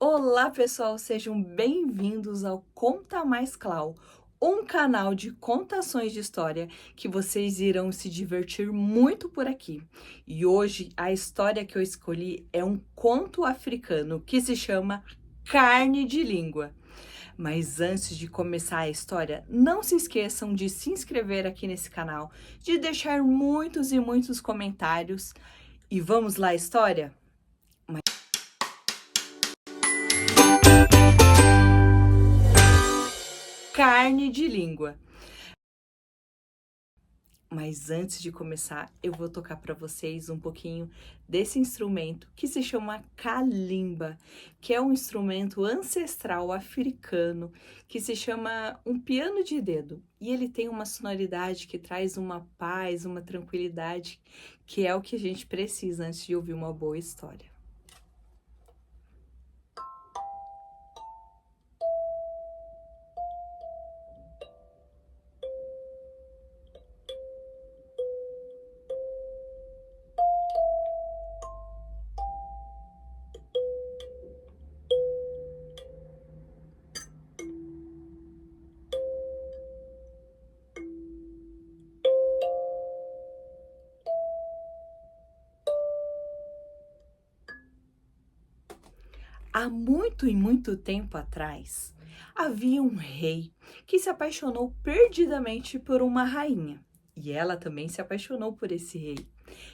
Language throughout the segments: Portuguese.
Olá, pessoal, sejam bem-vindos ao Conta Mais Clau, um canal de contações de história que vocês irão se divertir muito por aqui. E hoje a história que eu escolhi é um conto africano que se chama Carne de Língua. Mas antes de começar a história, não se esqueçam de se inscrever aqui nesse canal, de deixar muitos e muitos comentários. E vamos lá, história? Carne de língua. Mas antes de começar, eu vou tocar para vocês um pouquinho desse instrumento que se chama kalimba, que é um instrumento ancestral africano que se chama um piano de dedo. E ele tem uma sonoridade que traz uma paz, uma tranquilidade, que é o que a gente precisa antes de ouvir uma boa história. Há muito e muito tempo atrás, havia um rei que se apaixonou perdidamente por uma rainha. E ela também se apaixonou por esse rei.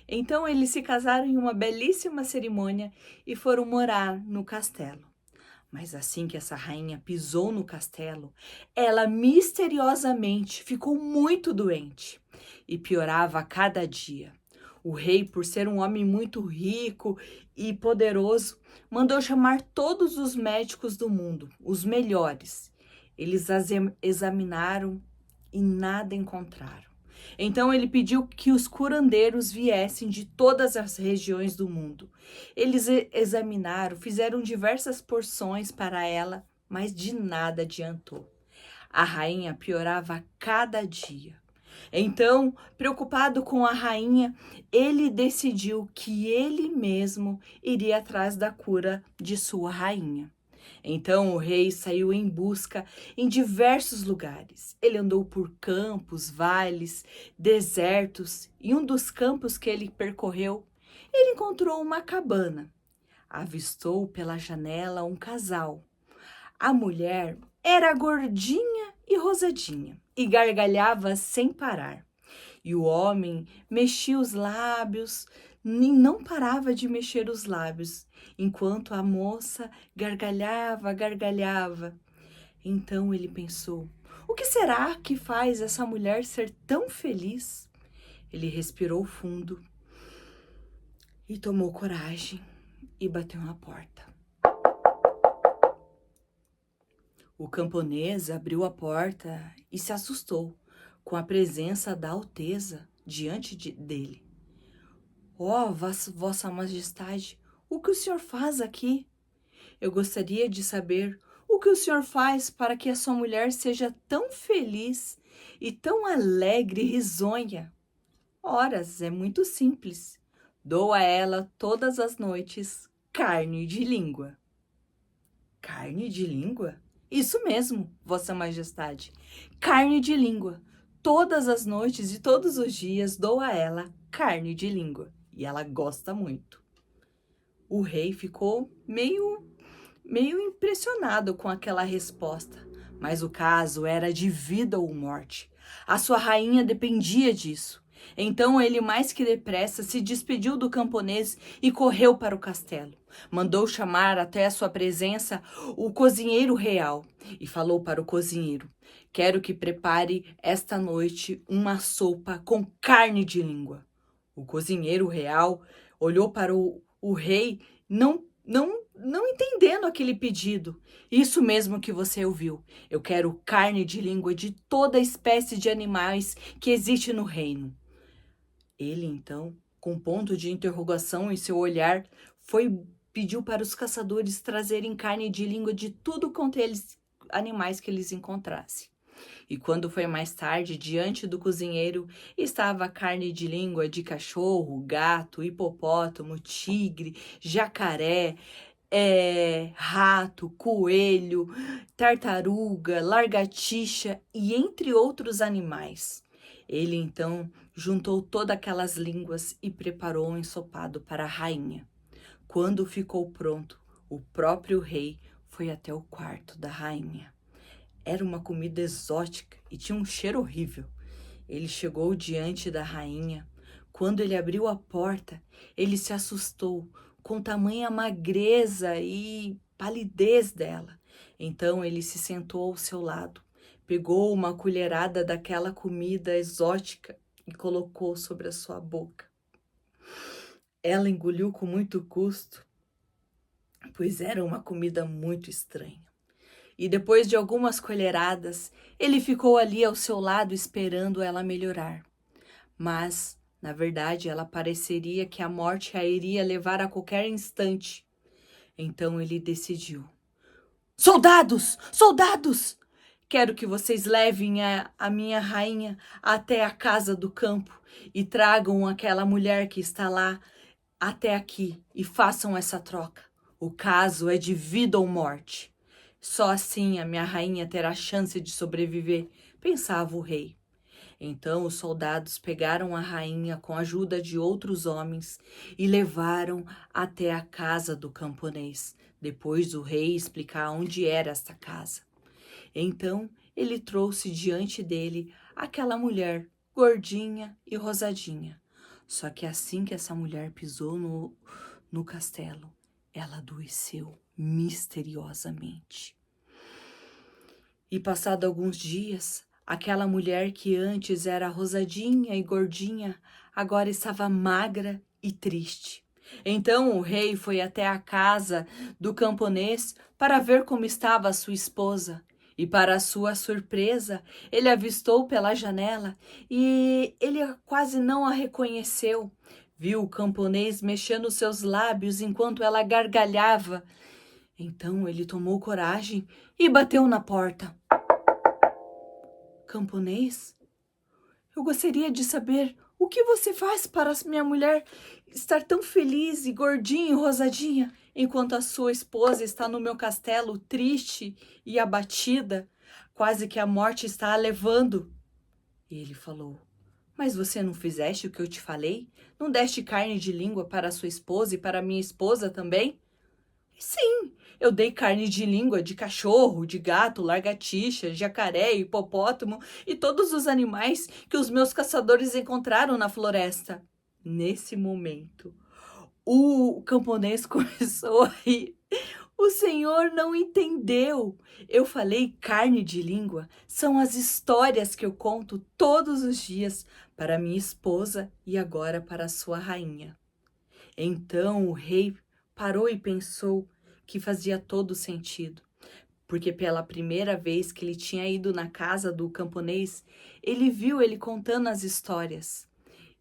Então eles se casaram em uma belíssima cerimônia e foram morar no castelo. Mas assim que essa rainha pisou no castelo, ela misteriosamente ficou muito doente e piorava a cada dia. O rei, por ser um homem muito rico e poderoso, mandou chamar todos os médicos do mundo, os melhores. Eles examinaram e nada encontraram. Então ele pediu que os curandeiros viessem de todas as regiões do mundo. Eles examinaram, fizeram diversas porções para ela, mas de nada adiantou. A rainha piorava a cada dia. Então, preocupado com a rainha, ele decidiu que ele mesmo iria atrás da cura de sua rainha. Então o rei saiu em busca em diversos lugares. Ele andou por campos, vales, desertos, e um dos campos que ele percorreu, ele encontrou uma cabana. Avistou pela janela um casal. A mulher era gordinha e rosadinha e gargalhava sem parar. E o homem mexia os lábios e não parava de mexer os lábios, enquanto a moça gargalhava. Então ele pensou: o que será que faz essa mulher ser tão feliz? Ele respirou fundo e tomou coragem e bateu na porta. O camponês abriu a porta e se assustou com a presença da alteza diante dele. Ó, Vossa Majestade, o que o senhor faz aqui? Eu gostaria de saber o que o senhor faz para que a sua mulher seja tão feliz e tão alegre e risonha. Ora, é muito simples. Dou a ela todas as noites carne de língua. Carne de língua? Isso mesmo, Vossa Majestade. Carne de língua. Todas as noites e todos os dias dou a ela carne de língua. E ela gosta muito. O rei ficou meio impressionado com aquela resposta. Mas o caso era de vida ou morte. A sua rainha dependia disso. Então ele, mais que depressa, se despediu do camponês e correu para o castelo. Mandou chamar até a sua presença o cozinheiro real e falou para o cozinheiro: quero que prepare esta noite uma sopa com carne de língua. O cozinheiro real olhou para o rei, não entendendo aquele pedido. Isso mesmo que você ouviu. Eu quero carne de língua de toda espécie de animais que existe no reino. Ele, então, com ponto de interrogação em seu olhar, pediu para os caçadores trazerem carne de língua de tudo quanto animais que eles encontrassem. E quando foi mais tarde, diante do cozinheiro, estava a carne de língua de cachorro, gato, hipopótamo, tigre, jacaré, rato, coelho, tartaruga, lagartixa e entre outros animais. Ele então juntou todas aquelas línguas e preparou um ensopado para a rainha. Quando ficou pronto, o próprio rei foi até o quarto da rainha. Era uma comida exótica e tinha um cheiro horrível. Ele chegou diante da rainha. Quando ele abriu a porta, ele se assustou com tamanha magreza e palidez dela. Então ele se sentou ao seu lado, pegou uma colherada daquela comida exótica e colocou sobre a sua boca. Ela engoliu com muito custo, pois era uma comida muito estranha. E depois de algumas colheradas, ele ficou ali ao seu lado esperando ela melhorar. Mas, na verdade, ela pareceria que a morte a iria levar a qualquer instante. Então ele decidiu: Soldados! Soldados! Quero que vocês levem a minha rainha até a casa do campo e tragam aquela mulher que está lá até aqui e façam essa troca. O caso é de vida ou morte. Só assim a minha rainha terá chance de sobreviver, pensava o rei. Então os soldados pegaram a rainha com a ajuda de outros homens e levaram até a casa do camponês, depois do rei explicar onde era esta casa. Então ele trouxe diante dele aquela mulher gordinha e rosadinha. Só que assim que essa mulher pisou no castelo, ela adoeceu misteriosamente. E passado alguns dias, aquela mulher que antes era rosadinha e gordinha, agora estava magra e triste. Então o rei foi até a casa do camponês para ver como estava a sua esposa. E para sua surpresa, ele avistou pela janela e ele quase não a reconheceu. Viu o camponês mexendo seus lábios enquanto ela gargalhava. Então ele tomou coragem e bateu na porta. Camponês, eu gostaria de saber o que você faz para minha mulher estar tão feliz e gordinha e rosadinha, enquanto a sua esposa está no meu castelo triste e abatida, quase que a morte está a levando. E ele falou: Mas você não fizeste o que eu te falei? Não deste carne de língua para sua esposa e para minha esposa também? Sim, eu dei carne de língua de cachorro, de gato, lagartixa, jacaré, hipopótamo e todos os animais que os meus caçadores encontraram na floresta. Nesse momento, o camponês começou a rir. O senhor não entendeu. Eu falei carne de língua. São as histórias que eu conto todos os dias para minha esposa e agora para sua rainha. Então o rei parou e pensou que fazia todo sentido, porque pela primeira vez que ele tinha ido na casa do camponês, ele viu ele contando as histórias.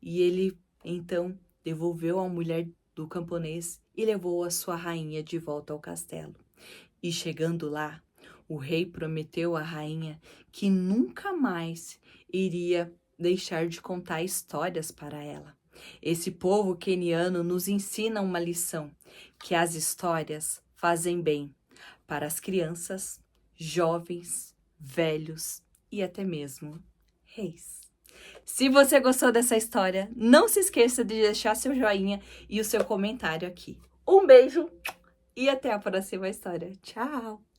E ele, então, devolveu a mulher do camponês e levou a sua rainha de volta ao castelo. E chegando lá, o rei prometeu à rainha que nunca mais iria deixar de contar histórias para ela. Esse povo queniano nos ensina uma lição, que as histórias fazem bem para as crianças, jovens, velhos e até mesmo reis. Se você gostou dessa história, não se esqueça de deixar seu joinha e o seu comentário aqui. Um beijo e até a próxima história. Tchau!